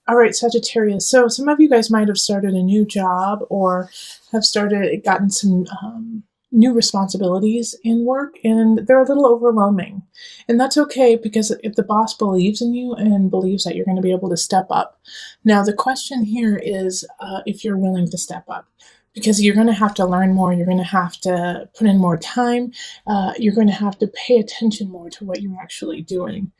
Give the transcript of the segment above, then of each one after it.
All right, Sagittarius. So some of you guys might have started a new job or have gotten some new responsibilities in work, and they're a little overwhelming. And that's okay because if the boss believes in you and believes that you're going to be able to step up. Now, the question here is if you're willing to step up. Because you're going to have to learn more, you're going to have to put in more time, you're going to have to pay attention more to what you're actually doing.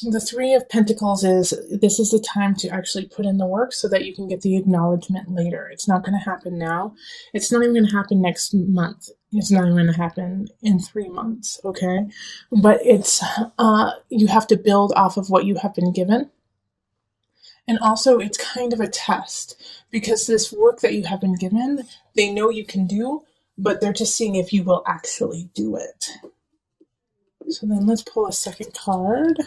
The Three of Pentacles is this is the time to actually put in the work so that you can get the acknowledgement later. It's not going to happen now. It's not even going to happen next month. It's not even going to happen in 3 months, okay? But it's you have to build off of what you have been given. And also, it's kind of a test because this work that you have been given, they know you can do, but they're just seeing if you will actually do it. So then let's pull a second card.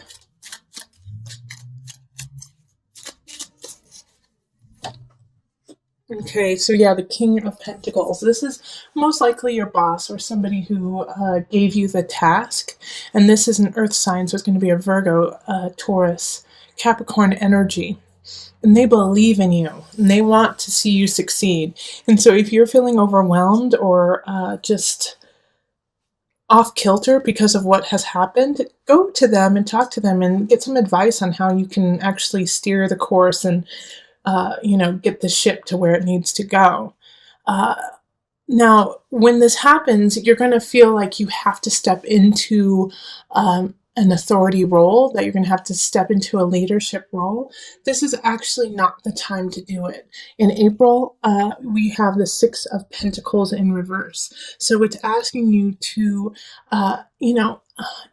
Okay, so yeah, the King of Pentacles. This is most likely your boss or somebody who gave you the task. And this is an earth sign, so it's going to be a Virgo, Taurus, Capricorn energy. And they believe in you, and they want to see you succeed. And so if you're feeling overwhelmed or just off kilter because of what has happened, go to them and talk to them and get some advice on how you can actually steer the course and get the ship to where it needs to go. Now, when this happens, you're going to feel like you have to step into an authority role, that you're going to have to step into a leadership role. This is actually not the time to do it. In April, we have the Six of Pentacles in reverse. So it's asking you to,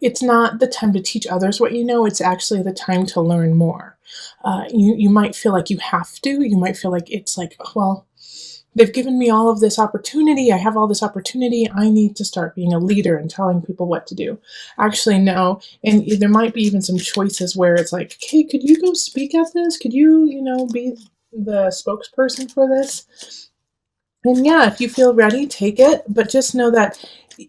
it's not the time to teach others what you know. It's actually the time to learn more. You might feel like you have to. You might feel like it's like, well, they've given me all of this opportunity. I have all this opportunity. I need to start being a leader and telling people what to do. Actually, no. And there might be even some choices where it's like, hey, could you go speak at this? Could you, be the spokesperson for this? And yeah, if you feel ready, take it. But just know that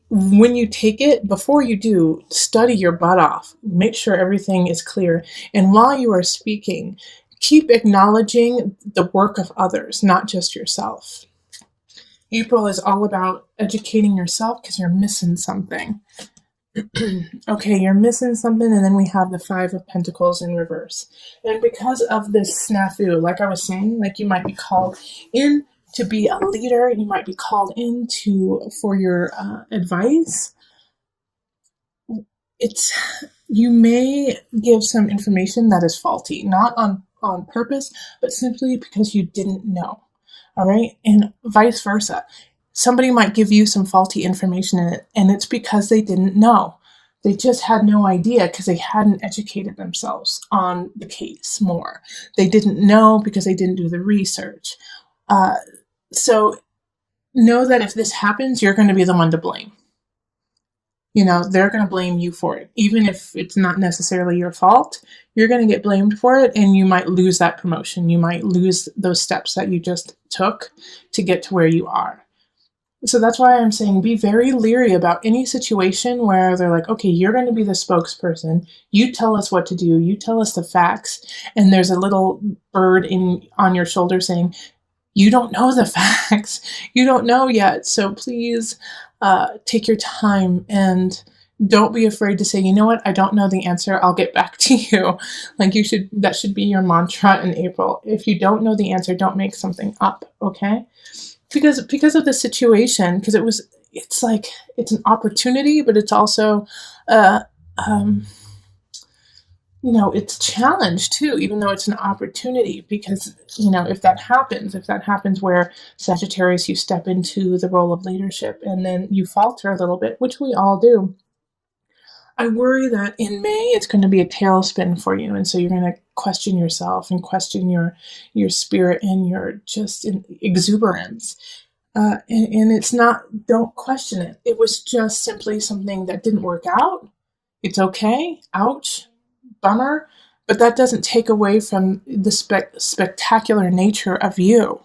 when you take it, before you do, study your butt off. Make sure everything is clear. And while you are speaking, keep acknowledging the work of others, not just yourself. April is all about educating yourself because you're missing something. Okay, you're missing something, and then we have the Five of Pentacles in reverse. And because of this snafu, like I was saying, like you might be called in to be a leader, you might be called in for your advice. You may give some information that is faulty, not on purpose, but simply because you didn't know. All right. And vice versa. Somebody might give you some faulty information in it, and it's because they didn't know. They just had no idea because they hadn't educated themselves on the case more. They didn't know because they didn't do the research. So know that if this happens, you're going to be the one to blame. They're going to blame you for it. Even if it's not necessarily your fault, you're going to get blamed for it, and you might lose that promotion. You might lose those steps that you just took to get to where you are. So that's why I'm saying be very leery about any situation where they're like, okay, you're going to be the spokesperson. You tell us what to do. You tell us the facts. And there's a little bird on your shoulder saying, you don't know the facts. You don't know yet. So please take your time and don't be afraid to say, you know what? I don't know the answer. I'll get back to you. That should be your mantra in April. If you don't know the answer, don't make something up. Okay. Because of the situation, because it's an opportunity, but it's also, it's challenge too, even though it's an opportunity, because, if that happens where Sagittarius, you step into the role of leadership and then you falter a little bit, which we all do. I worry that in May, it's going to be a tailspin for you. And so you're going to question yourself and question your spirit and your just exuberance. And it's not, don't question it. It was just simply something that didn't work out. It's okay. Ouch. Bummer. But that doesn't take away from the spectacular nature of you.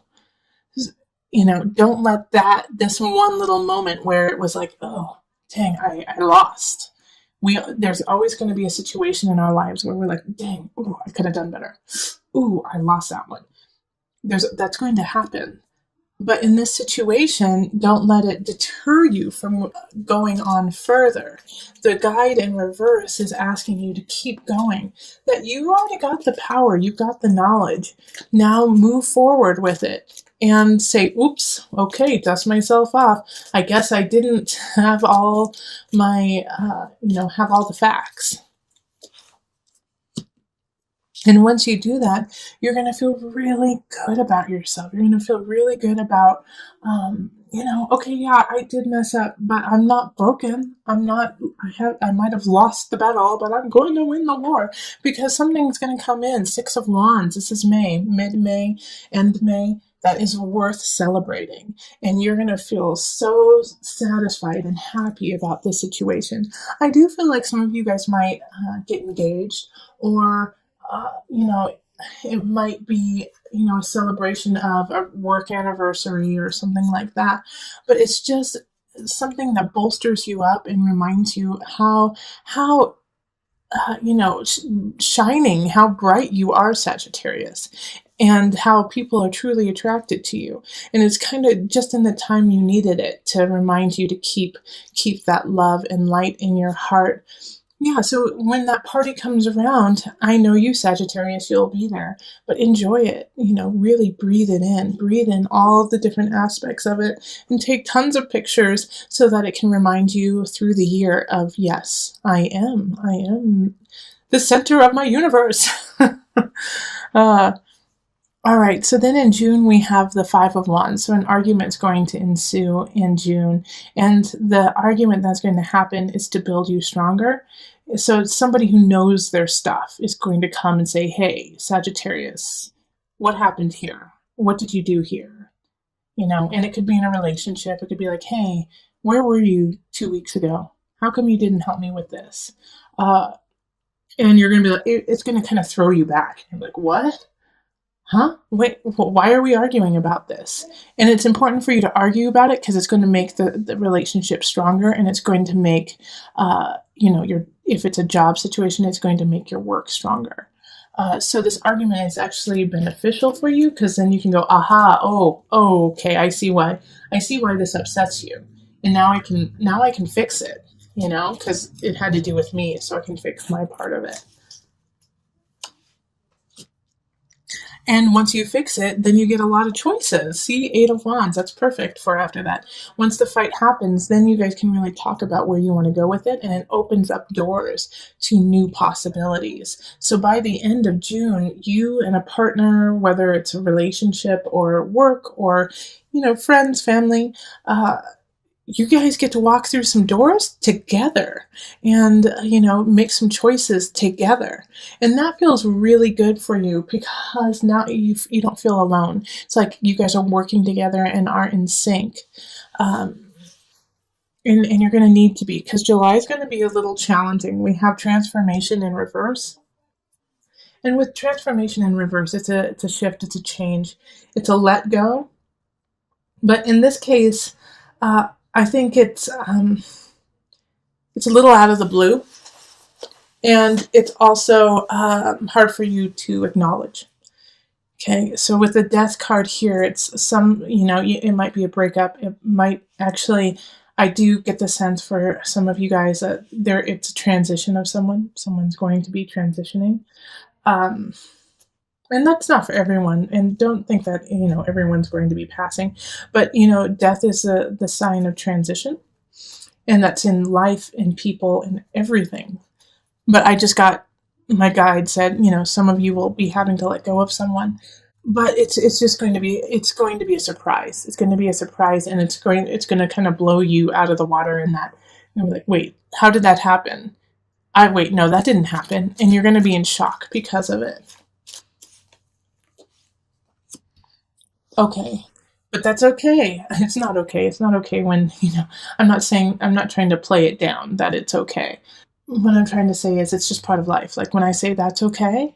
Don't let this one little moment where it was like, oh, dang, I lost. There's always going to be a situation in our lives where we're like, dang, ooh, I could have done better. ooh, I lost that one. That's going to happen. But in this situation, don't let it deter you from going on further. The guide in reverse is asking you to keep going, that you already got the power, you've got the knowledge. Now move forward with it and say, oops, okay, dust myself off. I guess I didn't have all my, have all the facts. And once you do that, you're going to feel really good about yourself. You're going to feel really good about, okay, yeah, I did mess up, but I'm not broken. I might have lost the battle, but I'm going to win the war, because something's going to come in. 6 of Wands. This is May, mid-May, end May. That is worth celebrating. And you're going to feel so satisfied and happy about this situation. I do feel like some of you guys might get engaged, or it might be, a celebration of a work anniversary or something like that. But it's just something that bolsters you up and reminds you how shining, how bright you are, Sagittarius, and how people are truly attracted to you. And it's kind of just in the time you needed it to remind you to keep that love and light in your heart. Yeah, so when that party comes around, I know you, Sagittarius, you'll be there, but enjoy it. Really breathe in all the different aspects of it, and take tons of pictures so that it can remind you through the year of, yes, I am the center of my universe. All right, so then in June we have the 5 of Wands. So an argument's going to ensue in June, and the argument that's going to happen is to build you stronger. So somebody who knows their stuff is going to come and say, hey, Sagittarius, what happened here? What did you do here? And it could be in a relationship. It could be like, hey, where were you 2 weeks ago? How come you didn't help me with this? And you're going to be like, it's going to kind of throw you back. You're like, what? Huh? Wait, why are we arguing about this? And it's important for you to argue about it, because it's going to make the relationship stronger, and it's going to make, if it's a job situation, it's going to make your work stronger. So this argument is actually beneficial for you, because then you can go, aha, okay, I see why this upsets you. And now I can fix it, because it had to do with me, so I can fix my part of it. And once you fix it, then you get a lot of choices. See, 8 of Wands, that's perfect for after that. Once the fight happens, then you guys can really talk about where you want to go with it, and it opens up doors to new possibilities. So by the end of June, you and a partner, whether it's a relationship or work or, friends, family, you guys get to walk through some doors together and, make some choices together. And that feels really good for you, because now you don't feel alone. It's like you guys are working together and are in sync. And you're going to need to be, because July is going to be a little challenging. We have transformation in reverse. And with transformation in reverse, it's a shift, it's a change, it's a let go. But in this case, I think it's a little out of the blue, and it's also hard for you to acknowledge. Okay, so with the Death card here, it's it might be a breakup. It might actually, I do get the sense for some of you guys that it's a transition of someone. Someone's going to be transitioning. And that's not for everyone, and don't think that, everyone's going to be passing. But, death is the sign of transition, and that's in life, in people, in everything. But I just got, my guide said, some of you will be having to let go of someone, but it's going to be a surprise. It's going to be a surprise, and it's going to kind of blow you out of the water in that. You're like, wait, how did that happen? No, that didn't happen. And you're going to be in shock because of it. Okay, but that's okay. It's not okay. It's not okay when, I'm not trying to play it down that it's okay. What I'm trying to say is it's just part of life. Like when I say that's okay,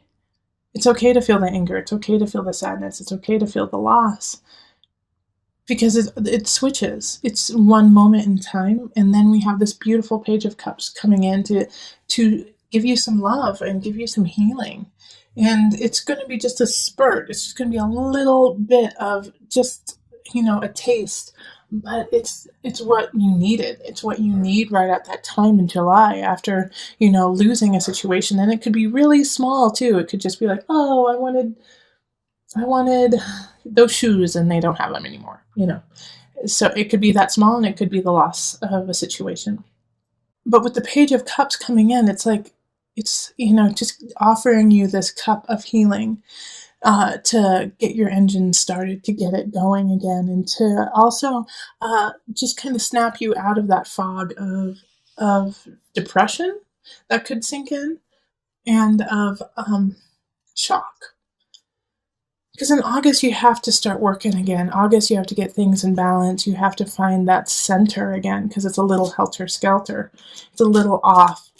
it's okay to feel the anger. It's okay to feel the sadness. It's okay to feel the loss, because it switches. It's one moment in time, and then we have this beautiful Page of Cups coming in to give you some love and give you some healing. And it's going to be just a spurt. It's just going to be a little bit of just, a taste. But it's what you needed. It's what you need right at that time in July after, losing a situation. And it could be really small too. It could just be like, oh, I wanted those shoes and they don't have them anymore. So it could be that small and it could be the loss of a situation. But with the Page of Cups coming in, it's like, it's, just offering you this cup of healing to get your engine started, to get it going again, and to also just kind of snap you out of that fog of depression that could sink in and of shock. Because in August, you have to start working again. August, you have to get things in balance. You have to find that center again because it's a little helter-skelter. It's a little off.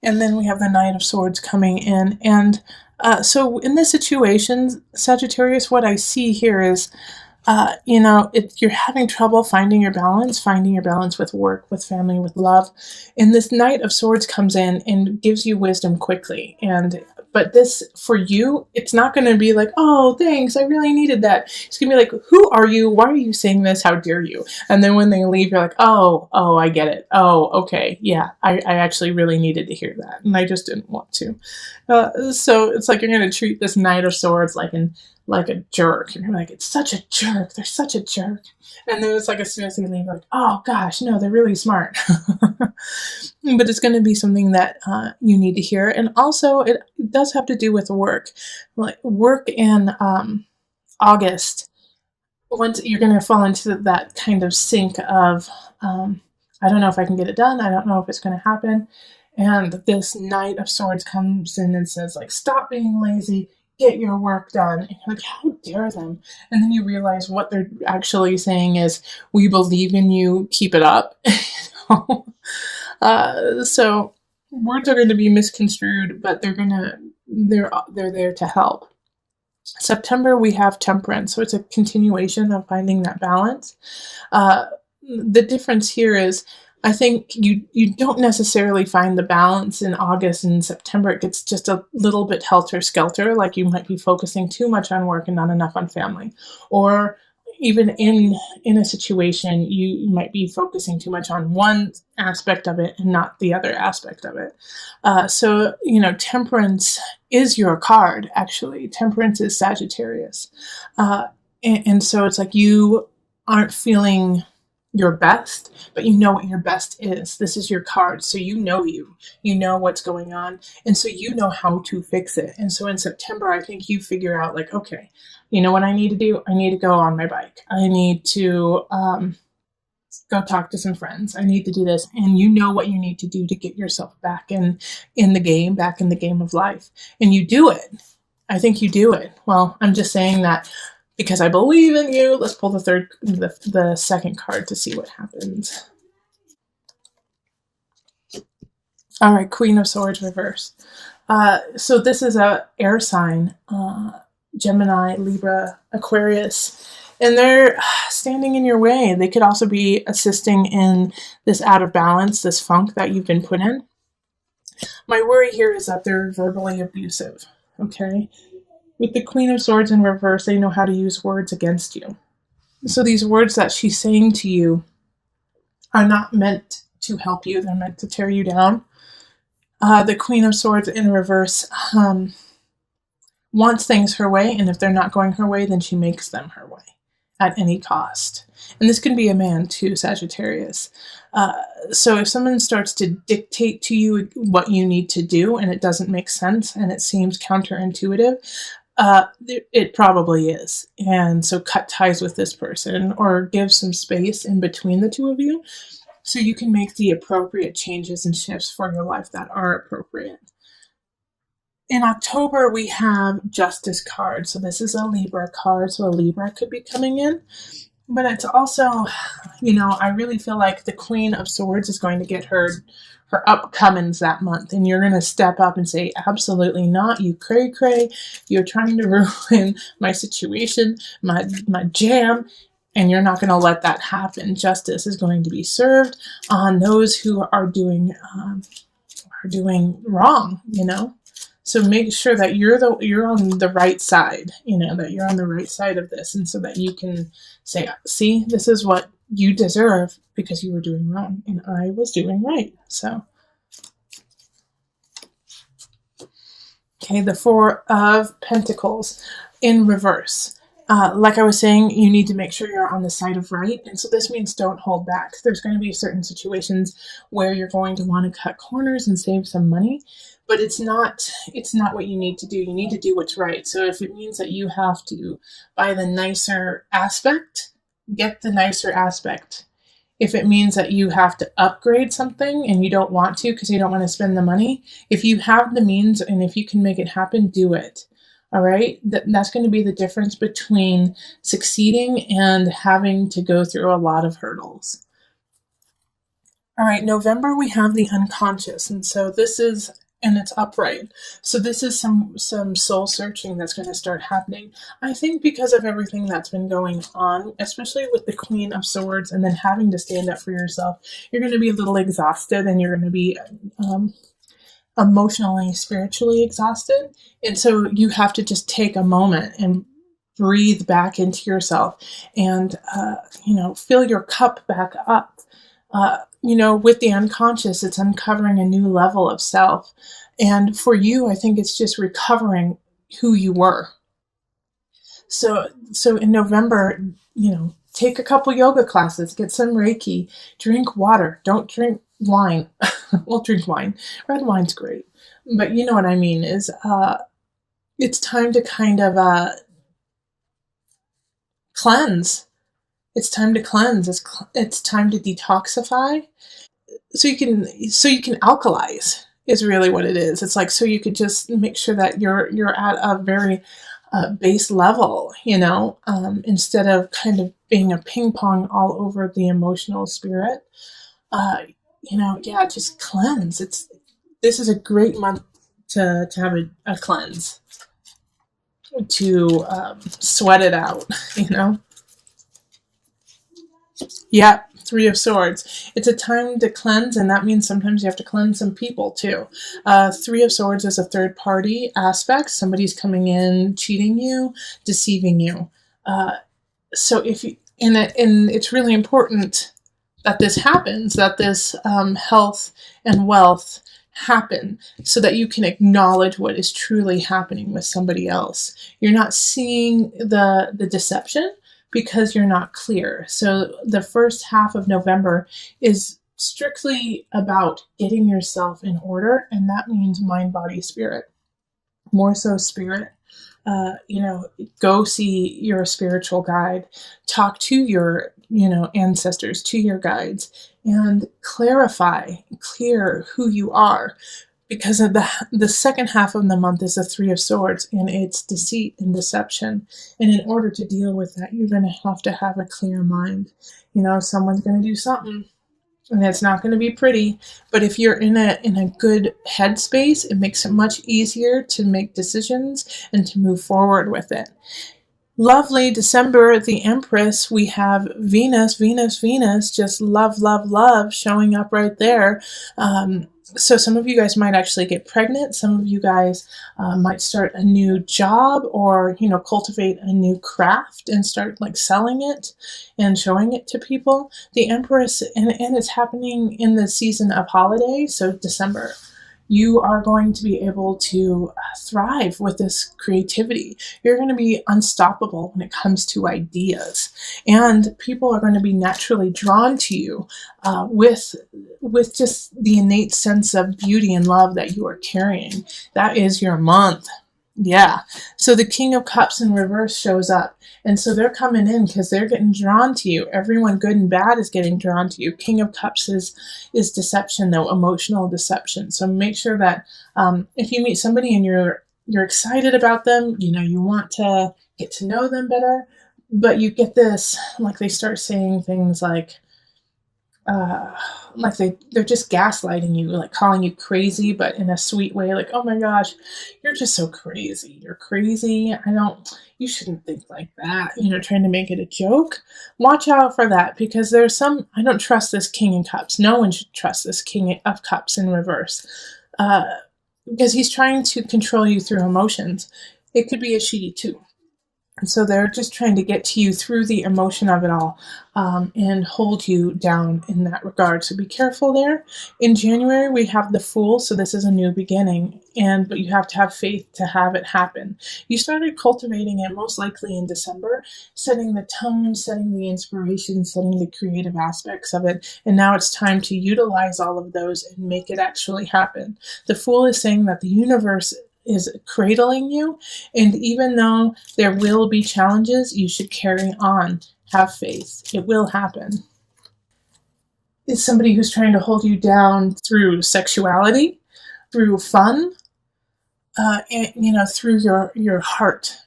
And then we have the Knight of Swords coming in. And so in this situation, Sagittarius, what I see here is, you're having trouble finding your balance with work, with family, with love. And this Knight of Swords comes in and gives you wisdom quickly. But this, for you, it's not going to be like, oh, thanks, I really needed that. It's going to be like, who are you? Why are you saying this? How dare you? And then when they leave, you're like, oh, I get it. Oh, okay, yeah, I actually really needed to hear that. And I just didn't want to. So it's like you're going to treat this Knight of Swords like a jerk. You're like, it's such a jerk. They're such a jerk. And then it's like as soon as they leave, like, oh gosh, no, they're really smart. But it's going to be something that you need to hear. And also, it does have to do with work. Like work in August, once you're going to fall into that kind of sink of, I don't know if I can get it done. I don't know if it's going to happen. And this Knight of Swords comes in and says, like, stop being lazy. Get your work done. And you're like, how dare them? And then you realize what they're actually saying is, we believe in you, keep it up. So words are going to be misconstrued, but they're there to help. September, we have Temperance, so it's a continuation of finding that balance. The difference here is, I think you don't necessarily find the balance in August and September. It gets just a little bit helter-skelter, like you might be focusing too much on work and not enough on family. Or even in a situation, you might be focusing too much on one aspect of it and not the other aspect of it. So, Temperance is your card, actually. Temperance is Sagittarius. And so it's like you aren't feeling your best, but you know what your best is. This is your card, so you know what's going on, and so you know how to fix it. And so in September, I think you figure out, like, okay, you know what I need to do? I need to go on my bike. I need to go talk to some friends. I need to do this, and you know what you need to do to get yourself back in the game of life, and you do it. I think you do it. Well, I'm just saying that because I believe in you. Let's pull the second card to see what happens. All right, Queen of Swords reverse. So this is a air sign, Gemini, Libra, Aquarius, and they're standing in your way. They could also be assisting in this out of balance, this funk that you've been put in. My worry here is that they're verbally abusive, okay? With the Queen of Swords in reverse, they know how to use words against you. So these words that she's saying to you are not meant to help you. They're meant to tear you down. The Queen of Swords in reverse wants things her way, and if they're not going her way, then she makes them her way at any cost. And this can be a man too, Sagittarius. So if someone starts to dictate to you what you need to do and it doesn't make sense and it seems counterintuitive, it probably is. And so cut ties with this person or give some space in between the two of you so you can make the appropriate changes and shifts for your life that are appropriate. In October, we have Justice card. So this is a Libra card. So a Libra could be coming in. But it's also, I really feel like the Queen of Swords is going to get her upcomings that month. And you're going to step up and say, absolutely not, you cray-cray. You're trying to ruin my situation, my jam. And you're not going to let that happen. Justice is going to be served on those who are doing are doing wrong, So make sure that you're on the right side, that you're on the right side of this, and so that you can say, see, this is what you deserve because you were doing wrong and I was doing right. So okay, the Four of Pentacles in reverse. Like I was saying, you need to make sure you're on the side of right. And so this means don't hold back. There's going to be certain situations where you're going to want to cut corners and save some money, but it's not what you need to do. You need to do what's right. So if it means that you have to buy the nicer aspect, get the nicer aspect. If it means that you have to upgrade something and you don't want to because you don't want to spend the money, if you have the means and if you can make it happen, do it. All right? That's going to be the difference between succeeding and having to go through a lot of hurdles. All right, November, we have the unconscious. And so this is, and it's upright. So this is some soul searching that's going to start happening. I think because of everything that's been going on, especially with the Queen of Swords and then having to stand up for yourself, you're going to be a little exhausted and you're going to be emotionally, spiritually exhausted. And so you have to just take a moment and breathe back into yourself and, fill your cup back up. With the unconscious, it's uncovering a new level of self. And for you, I think it's just recovering who you were. So in November, take a couple yoga classes, get some Reiki, drink water. Don't drink wine. Well, drink wine. Red wine's great. But you know what I mean is it's time to kind of cleanse. It's time to cleanse. It's time to detoxify. So you can alkalize is really what it is. It's like so you could just make sure that you're at a very base level, instead of kind of being a ping pong all over the emotional spirit. Just cleanse. This is a great month to have a cleanse, to sweat it out, Yeah, Three of Swords. It's a time to cleanse, and that means sometimes you have to cleanse some people too. Three of Swords is a third party aspect. Somebody's coming in, cheating you, deceiving you. So if you, and it's really important that this happens, that this health and wealth happen so that you can acknowledge what is truly happening with somebody else. You're not seeing the deception because you're not clear. So the first half of November is strictly about getting yourself in order, and that means mind, body, spirit. More so spirit. Go see your spiritual guide, talk to your, ancestors, to your guides, and clear who you are. Because of the second half of the month is the Three of Swords, and it's deceit and deception. And in order to deal with that, you're going to have a clear mind. Someone's going to do something, and it's not going to be pretty. But if you're in a good headspace, it makes it much easier to make decisions and to move forward with it. Lovely December, the Empress, we have Venus, just love showing up right there. So some of you guys might actually get pregnant. Some of you guys might start a new job or, cultivate a new craft and start selling it and showing it to people. The Empress, and it's happening in the season of holiday, so December. You are going to be able to thrive with this creativity. You're going to be unstoppable when it comes to ideas. And people are going to be naturally drawn to you with just the innate sense of beauty and love that you are carrying. That is your month. Yeah. So the King of Cups in reverse shows up. And so they're coming in because they're getting drawn to you. Everyone good and bad is getting drawn to you. King of Cups is deception, though, emotional deception. So make sure that if you meet somebody and you're excited about them, you want to get to know them better, but you get this, they start saying things like they're just gaslighting you, calling you crazy, but in a sweet way, oh my gosh, you're just so crazy. You're crazy. You shouldn't think like that, trying to make it a joke. Watch out for that, because I don't trust this King of Cups. No one should trust this King of Cups in reverse. because he's trying to control you through emotions. It could be a she too. And so they're just trying to get to you through the emotion of it all, and hold you down in that regard. So be careful there. In January, we have the Fool, so this is a new beginning, but you have to have faith to have it happen. You started cultivating it most likely in December, setting the tone, setting the inspiration, setting the creative aspects of it, and now it's time to utilize all of those and make it actually happen. The Fool is saying that the universe is cradling you, and even though there will be challenges, you should carry on. Have faith. It will happen. It's somebody who's trying to hold you down through sexuality, through fun, and, through your heart,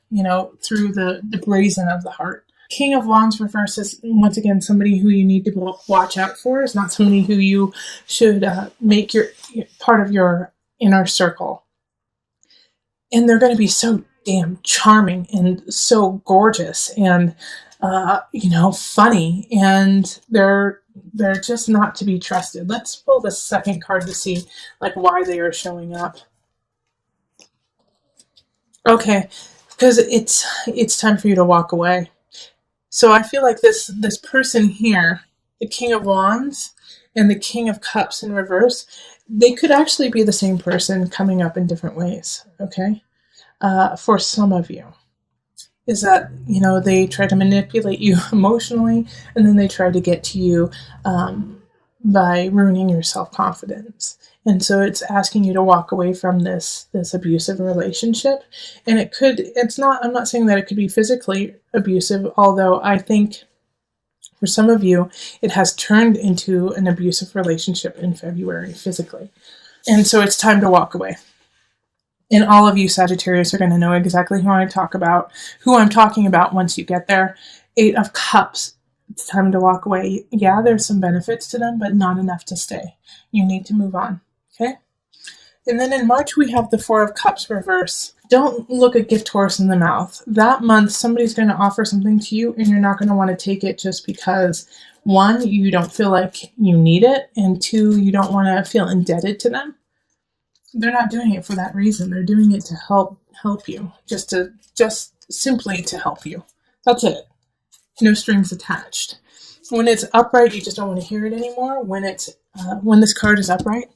through the brazen of the heart. King of Wands reverse is, once again, somebody who you need to watch out for. It's not somebody who you should make your part of your inner circle. And they're going to be so damn charming and so gorgeous and, funny. And they're just not to be trusted. Let's pull the second card to see, why they are showing up. Okay, because it's time for you to walk away. So I feel like this person here, the King of Wands and the King of Cups in reverse, they could actually be the same person coming up in different ways, okay? For some of you, is that, they try to manipulate you emotionally, and then they try to get to you by ruining your self-confidence. And so it's asking you to walk away from this abusive relationship. And I'm not saying that it could be physically abusive, although I think for some of you, it has turned into an abusive relationship in February physically. And so it's time to walk away. And all of you Sagittarius are going to know exactly who I'm talking about once you get there. 8 of Cups. It's time to walk away. Yeah, there's some benefits to them, but not enough to stay. You need to move on. Okay? And then in March, we have the 4 of Cups reverse. Don't look a gift horse in the mouth. That month, somebody's going to offer something to you, and you're not going to want to take it just because, 1, you don't feel like you need it, and 2, you don't want to feel indebted to them. They're not doing it for that reason. They're doing it to help you, just simply to help you. That's it. No strings attached. When it's upright, you just don't want to hear it anymore. When this card is upright,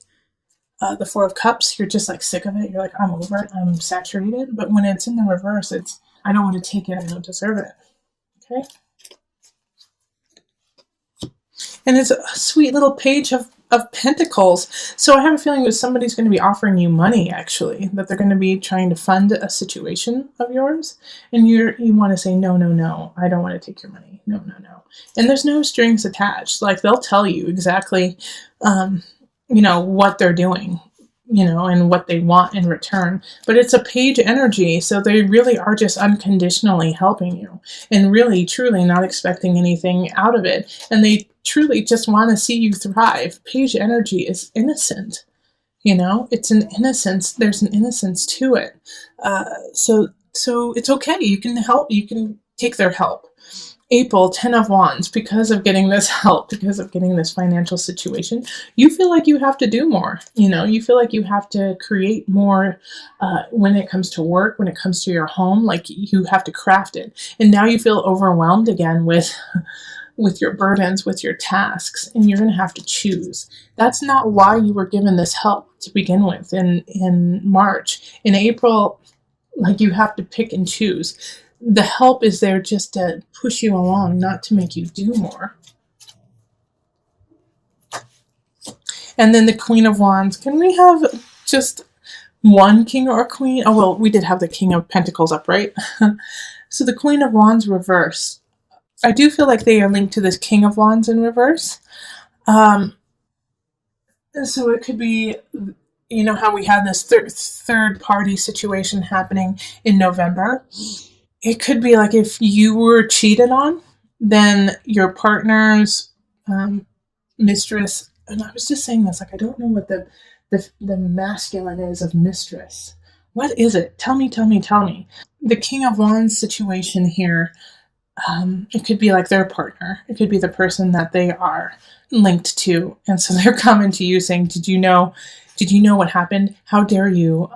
the 4 of Cups, you're just sick of it. You're like, I'm over it. I'm saturated. But when it's in the reverse, it's, I don't want to take it. I don't deserve it. Okay? And it's a sweet little page of Pentacles. So I have a feeling that somebody's going to be offering you money, actually, that they're going to be trying to fund a situation of yours. And you want to say, no, I don't want to take your money. No. And there's no strings attached. They'll tell you exactly, what they're doing, and what they want in return. But it's a page energy, so they really are just unconditionally helping you and really, truly not expecting anything out of it. And they truly just want to see you thrive. Page energy is innocent. It's an innocence. There's an innocence to it. So it's okay. You can help. You can take their help. April, 10 of Wands, because of getting this help, because of getting this financial situation, you feel like you have to do more. You feel like you have to create more when it comes to work, when it comes to your home, you have to craft it. And now you feel overwhelmed again with your burdens, with your tasks, and you're going to have to choose. That's not why you were given this help to begin with in March. In April, you have to pick and choose. The help is there just to push you along, not to make you do more. And then the Queen of Wands. Can we have just one king or queen? Oh, well, we did have the King of Pentacles upright. So the Queen of Wands reverse. I do feel like they are linked to this King of Wands in reverse. So it could be, how we had this third party situation happening in November. It could be if you were cheated on, then your partner's mistress, and I was just saying this, I don't know what the masculine is of mistress. What is it? Tell me. The King of Wands situation here, it could be their partner. It could be the person that they are linked to. And so they're coming to you saying, did you know Did you know what happened? How dare you,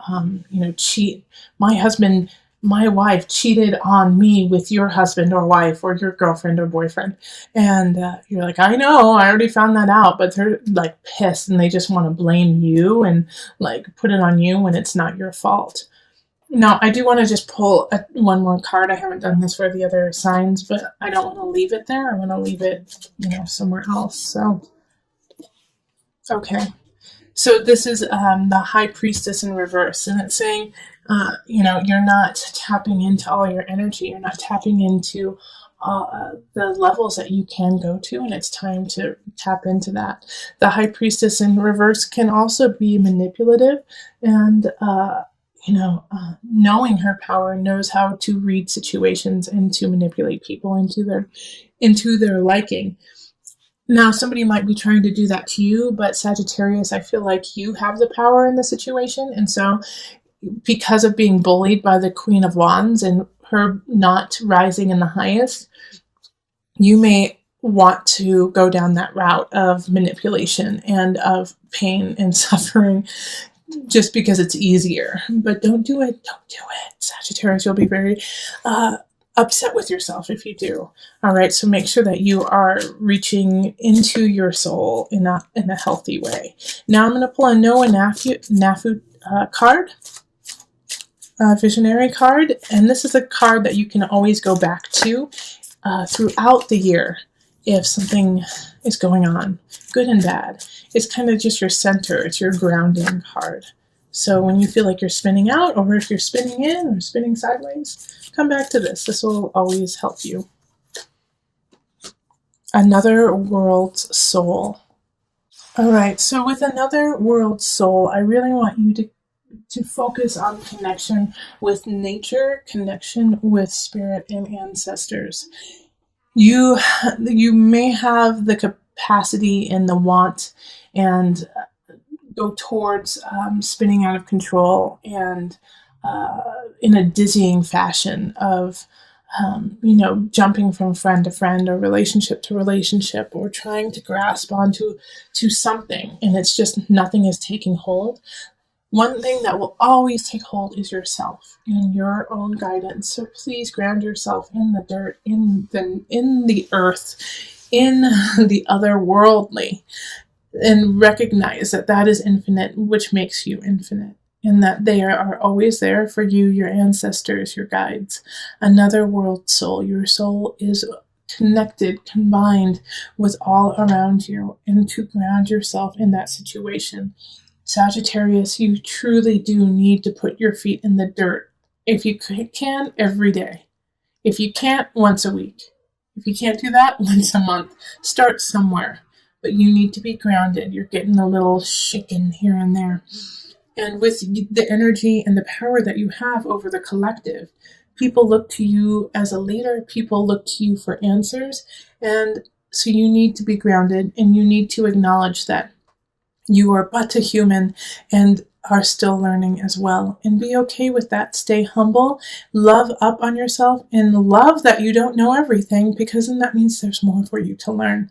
cheat? My husband, my wife cheated on me with your husband or wife or your girlfriend or boyfriend. And you're like, I know, I already found that out. But they're like pissed and they just want to blame you and like put it on you when it's not your fault. Now, I do want to just pull one more card. I haven't done this for the other signs, but I don't want to leave it there. I want to leave it, somewhere else. So, okay. So this is the High Priestess in reverse, and it's saying, you're not tapping into all your energy. You're not tapping into the levels that you can go to, and it's time to tap into that. The High Priestess in reverse can also be manipulative, and knowing her power, knows how to read situations and to manipulate people into their liking. Now, somebody might be trying to do that to you, but Sagittarius, I feel like you have the power in the situation. And so, because of being bullied by the Queen of Wands and her not rising in the highest, you may want to go down that route of manipulation and of pain and suffering just because it's easier. But don't do it. Don't do it. Sagittarius, you'll be very upset with yourself if you do. All right, so make sure that you are reaching into your soul in a healthy way. Now I'm going to pull a Noah Nafu card, a visionary card, and this is a card that you can always go back to throughout the year if something is going on, good and bad. It's kind of just your center. It's your grounding card. So when you feel like you're spinning out, or if you're spinning in or spinning sideways, come back to this. This will always help you. Another world's soul. All right, so with another world's soul, I really want you to focus on connection with nature, connection with spirit and ancestors. You may have the capacity and the want and go towards spinning out of control and in a dizzying fashion of jumping from friend to friend or relationship to relationship, or trying to grasp onto something, and it's just nothing is taking hold. One thing that will always take hold is yourself and your own guidance. So please ground yourself in the dirt, in the earth, in the otherworldly, and recognize that is infinite, which makes you infinite, and that they are always there for you, your ancestors, your guides. Another world soul. Your soul is connected, combined with all around you, and to ground yourself in that situation. Sagittarius, you truly do need to put your feet in the dirt. If you can, every day. If you can't, once a week. If you can't do that, once a month. Start somewhere. But you need to be grounded. You're getting a little shaken here and there. And with the energy and the power that you have over the collective, people look to you as a leader. People look to you for answers. And so you need to be grounded, and you need to acknowledge that you are but a human and are still learning as well. And be okay with that. Stay humble, love up on yourself, and love that you don't know everything, because then that means there's more for you to learn.